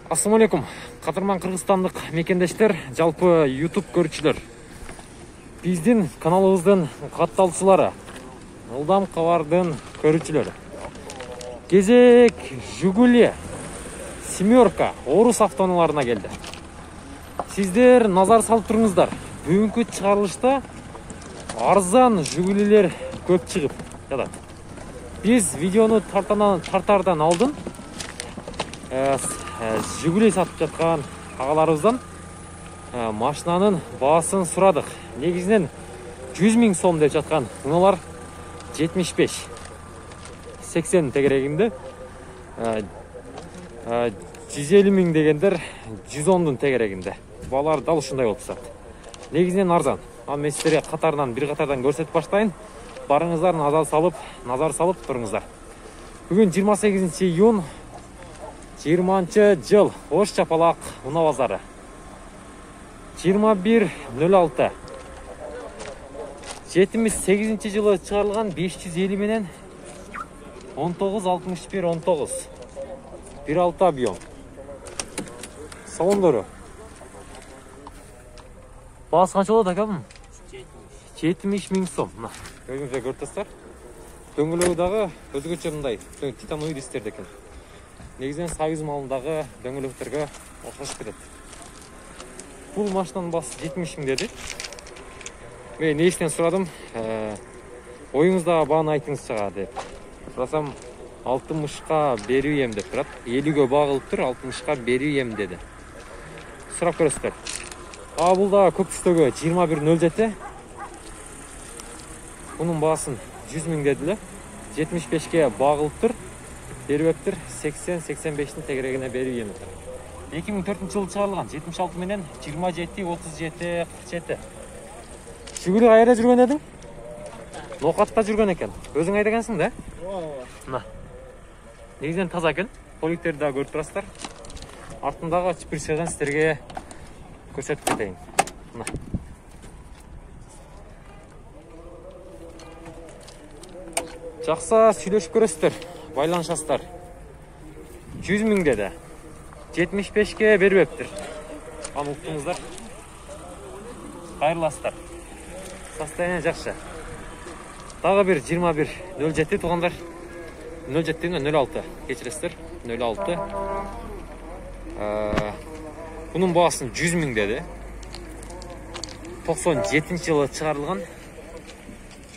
Assalamu alaikum. Кадырман Кыргызстандык мекендештер, жалпы YouTube көрүүчүлөр. Биздин каналыбыздын катталуучулары, Ылдам кабардын көрүүчүлөрү. Кезек Жигули семерка Орус автоунааларына келди. Сиздер назар салып туруңуздар. Бүгүнкү чыгарылышта арзан Жигулилер көп чыгып жатат. Биз видеону тартардан алдын Жигули сатып жаткан агаларыбыздан машинанын баасын сурадык. Негизинен 100 000 сом деп жаткан унаалар 75-80 тегерегинде, 150 000 дегендер 110 тегерегинде. Балар дал ушундай болуп турат. Негизинен арзан. Ал мен сиздерге бир катардан көрсөтүп баштайын. Барыңыздар, назар салып туруңуздар. Бүгүн 28 июнь 20 жыл Ош Чапалак унаа базары. 21.06. 78 жылы чыгарылган 550 менен 1961-19. 1.6 объем. Салондору. Баасы канча болот акам? 70 000 сом. Мына, өзүңүздөр көрүп турсуздар. Дөңгөлөгү дагы өзгөчө мындай титановый дисктер экен. Негизинен Союз малындагы дөңгөлөктөргө окшошуп кетет. Бул машинанын баасы 70 000 деди. Мен несинен сурадым, оюңузда бааны айтыңызчы деп. Сурасам 60ка берүү ем деп турат. 50гө багылып тур, 60ка берүү ем деди. Сурап көрөсүздөр. Бул да көк түстөгү 21.07. Bunun baaсын 100 000 dediler. 75'ke bağılıp tur. Beribeptir 80-85'in tegerегine берүү emi. 2004 жылы чыгарылган 76 менен 27-37-47. Жигули кайда жүргөн эдиң? Нокатта жүргөн экен. Өзүң айдагансың да? Мына. Негизинен таза экен. Поликтерди да көрүп турасыздар. Артындагы чипирсерден сиздерге көрсөтүп кетейин. Мына. Жақса сүйлөшүп көрөсүздөр, байланышасыздар. 100 000 деди. 75ке бербептир. Аны уктуңуздар. Кайрыласыздар. Состояние жакшы. Дагы бир 21.07 туугандар. 07-06 кечиресиздер. 06. Bunun баасын 100 000 деди. 97 жылы чыгарылган.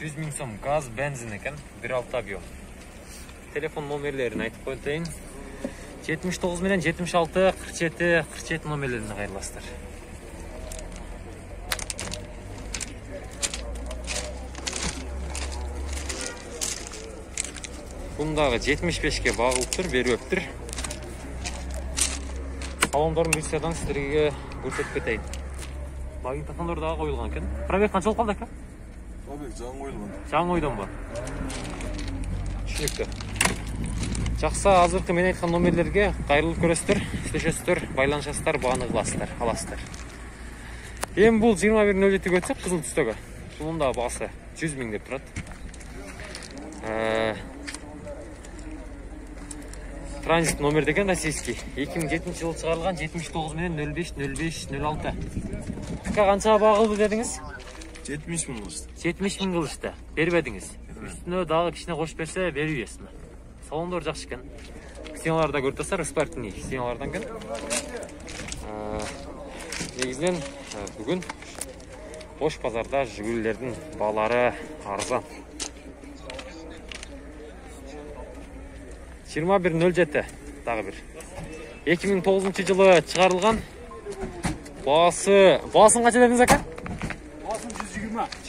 100 000 сом газ, бензин екен, 1.6 объем. Телефон номерлерін айтып қойтайын. 79 менен 76 47 номерлеріне қайырластыр. Бұндағы 75ке бағылып тұр, беріп тұр. Салондарын бүйсерден сіздерге көрсетіп кетейін. Магнитофондар дағы қойылған екен. Пробег қанша қалды екен? Жаңы ойдан ба? Түшінікті. Жақса, азырқы мен айтқан номерлерге қайрылып көресіздер, сөйлесесіздер, байланышасыздар, бағаны қыласыздар, аласыздар. Ең бұл 21.07 өтсек, қызыл түстегі. Бұның да басы 100 000 деп тұрады. Транзит номер деген российский. 2007 жылы шығарылған 79 менен 05-05-06. Тіка қанша бағылды дедіңіз? 70 000 кылышты. 70 000 кылышты. Бербедиңиз. Үстүнө дагы кичине кошуп берсе берүү эсин. Салондор жакшы экен. Ксеналарда көрүп турсаңар, спортивный ксеналардан экен. Негизинен бүгүн Ош базарда Жигулилердин баалары арзан. 21.07 дагы бир. 2009 жылы чыгарылган. Баасын канча дедиңиз ака?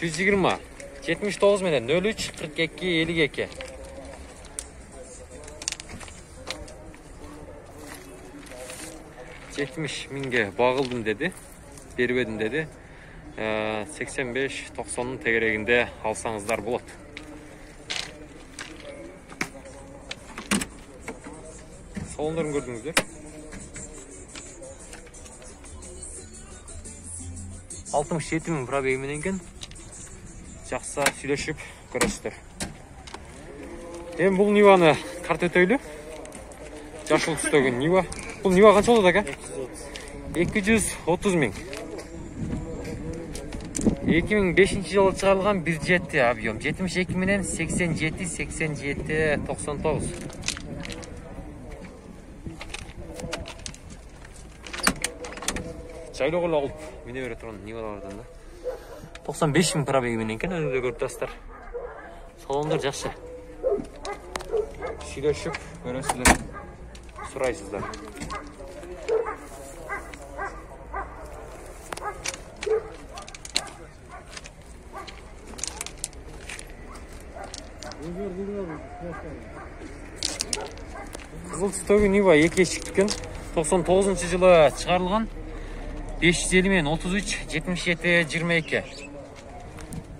120. 79 менен 03 42 52. $70 000 bağıldım dedi. Berбедим dedi. 85-90'ın tegerегинде alsanızlar болот. Salonlarını gördünüzdür. 67 000 пробегимен енген. Жақса сүйлөшүп көрөсүздөр. Эми бул Ниваны карта өтөйлү. Жашыл түстөгү Нива. Бул Нива канча болот ака? 230 миң. 2005-жылы чыгарылган 1.7 объем. 72 менен 87, 87, 99. Жайлоо эле алып мине бере турган Нивалардан да. 95 миң пробеги менен экен, өзүңүздөр көрүп турасыздар. Салондар жакшы. Сүйлөшүп көрөсүздөр, сурайсыздар. Кызыл түстөгү Нива 2 эшиктикен. 99-жылы чыгарылган. 550 менен 33, 77, 22.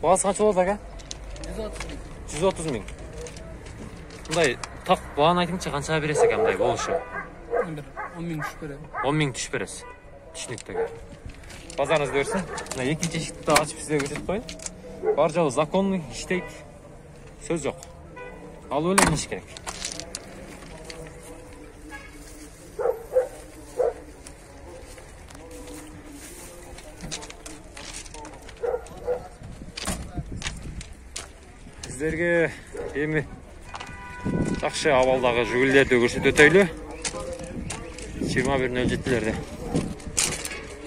Баасы канча болот ака? 130 миң. Мындай так бааны айтыңчы, канчага бересиз экен мындай болушу? 10 миң түшүп берем. 10 миң түшүп бересиз. Түшүнүктүү экен. Базарыңызды берсин. Мына экинчи эшикти да ачып сизге көрсөтүп коеюн. Бар жагы законный иштейт. Сөз жок. Алып эле миниш керек. Сіздерге эми жакшы абалдагы жүгүлдөрдү көрсөтүп өтөйлү. 21.07-лерде.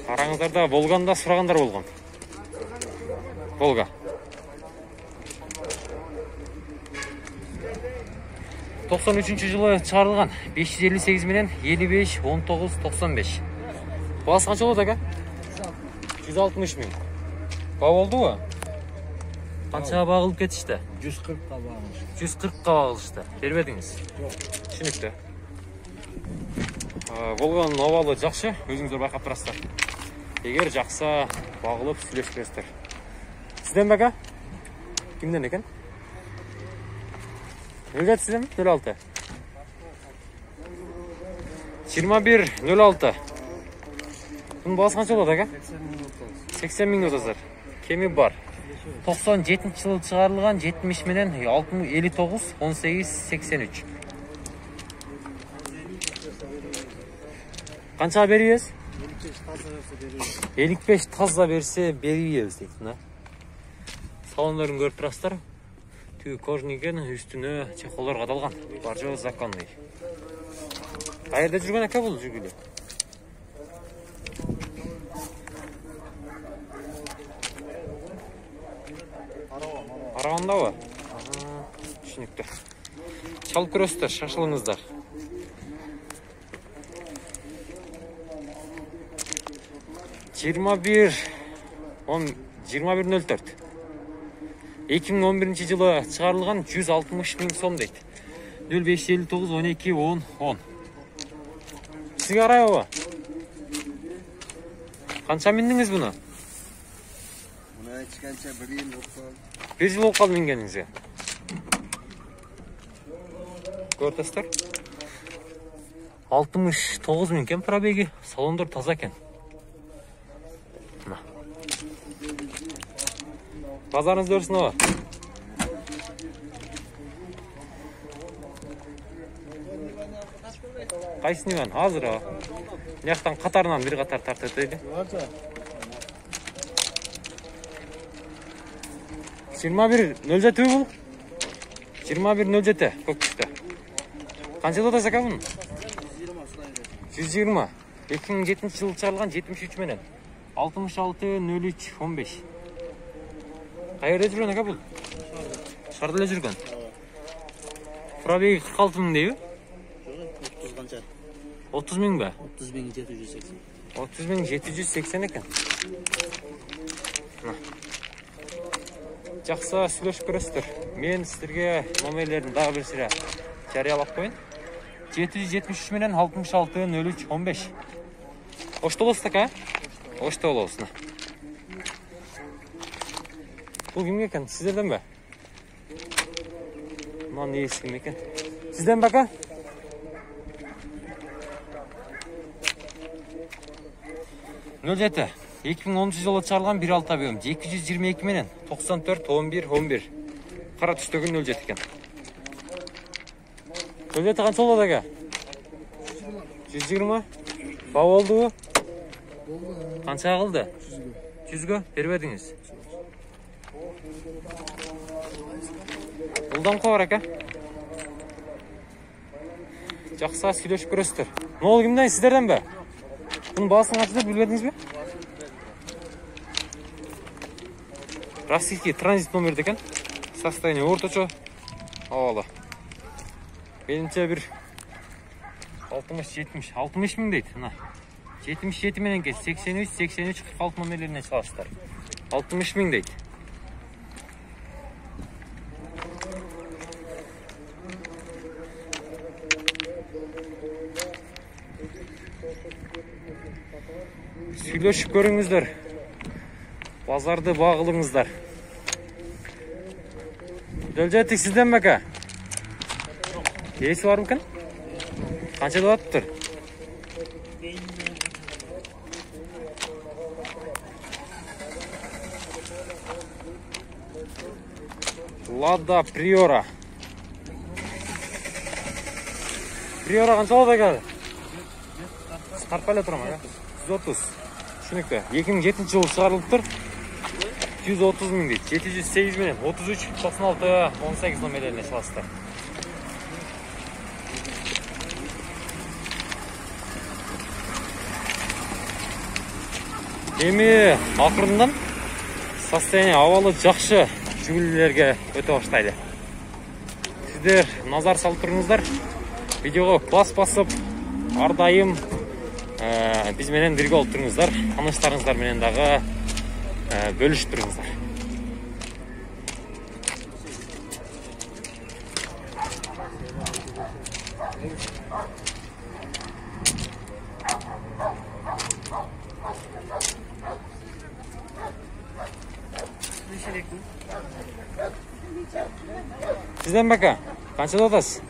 Караңыздарда болганда сурагандар болгон. Волга. 93-жылы чыгарылган. 558 менен 55, 19, 95. Баасы канча болот ака? 160 миң. Ба болдубу? Канчага багылып кетишти? 140-ка багылышты. 140-ка багылышты. Бербедиңиз? Жок. Түшүнүктүү. Волганын абалы жакшы, өзүңүздөр байкап турасыздар. Эгер жакса багылып сүйлөшүп бересиздер. Сизден бака? Кимден экен? 07 сизденби? 06. 21.06. Bunun баасы канча болот ака? 80 миң отоздар. Кеми бар. 97-жылы чыгарылган 70 менен 59, 18, 83. Канчага беребиз? 55 таза берсе беребиз дейт, да. Салондорун көрүп турасыздар. Түү кожниген, үстүнө чехолдор кадалган. Бар жөө законный. Каерде жүргөн ака бул жүргүлө? Арагандабы? Түшүнүктүү. Чалып көрөсүздөр, шашылыңыздар. Жыйырма 21.04. 2011-жылы чыгарылган 160 миң сом дейт. 0559 12 10 10. Сизге карайбы? Канча миндиңиз буну? Мына ичкенче 1 жыл болду. 1 жыл болуп калды мингениңизге. Көрүп 69 миң экен пробеги, салондор таза экен. Базарыңызды өрсүн aba. Кайсы Ниван? Азыр aba. Мияктан катарынан бир катар тартып өтөйлү. 21.07 бул? 21.07 көк түстө. Канча болот ака бунун? 120. 2007-жылы чыгарылган 73 менен 66, 03, 15. Каерде жүргөн ака бул? Шаарда эле жүргөн. Пробеги 46 миң дейби? 30 канча? 30 миң бе? 30 миң 780. 30 миң 780 экен. Жакса сүйлөшүп көрөсүздөр. Мен сиздерге номерлерин дагы бир сыйра жарыялап коеюн. 773 менен 66, 03, 15. Ошто болосуз ака? Ошто болобуз. Бул кимге экен? Сиздерден бе? Мынан ээси ким экен? Сизден бе ака? Нөл жети. 2010-жылы чыгарылган 1.6 объем. 222 менен 94, 11, 11. Кара түстөгү 07 экен. 07 канча болот ака? 120. Ба болдубу? Болду. Канча кылды? 100гө бербедиңиз. Жылдамкы бар ака. Жакса сүйлөшүп көрөсүздөр. Могул кимден, сиздерден бе? Bunun bağısını kaçtı bilmediniz mi? Российский транзит номер деген. Состояние орточо. Havalı. Benimce bir 60 min deydi. 77 menen kes. 83 46 номерлерine çalıştılar. 60 min deydi. Сүйлөшүп көрүңүздөр. Базарды багылыңыздар. Дөлжетик сизден бака. Ээси бар мкын? Канча деп атыптыр? Lada Priora. Priora канча болот экен? Тарпайлы турам ага. 130. Түшүнүктүү. 2007-жылы чыгарылыптыр. 130 миң дейт. 708 менен 33 96 18 номерлерине чыгасыздар. Эми акырындан состояние абалы жакшы жүгүлүлөргө өтө баштайды. Сиздер назар салып туруңуздар. Видеого класс басып, ар дайым биз менен бирге болуп туруңуздар. Таныштарыңыздар менен дагы бөлүшүп туруңуздар. Сизден бака, канча деп атасыз?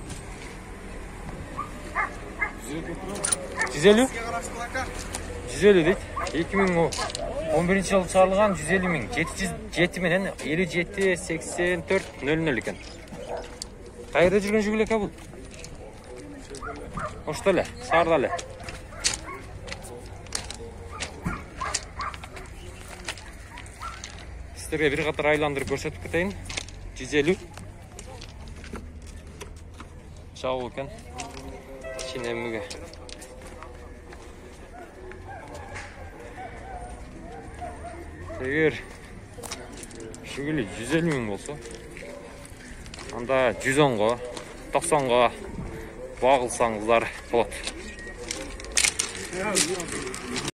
150? 150 дейт. 2011-жылы чыгарылган 150 миң. 707 менен 57 84 00 экен. Кайерде жүргөн жүгүл экен бул? Ошто эле, шаарда эле. Сиздерге бир катар айландырып көрсөтүп кетейин. 150. Чабыл экен. Чинемиге. Эгер жүгүлү 150 миң болсо, анда 110го, 90го багылсаңыздар болот.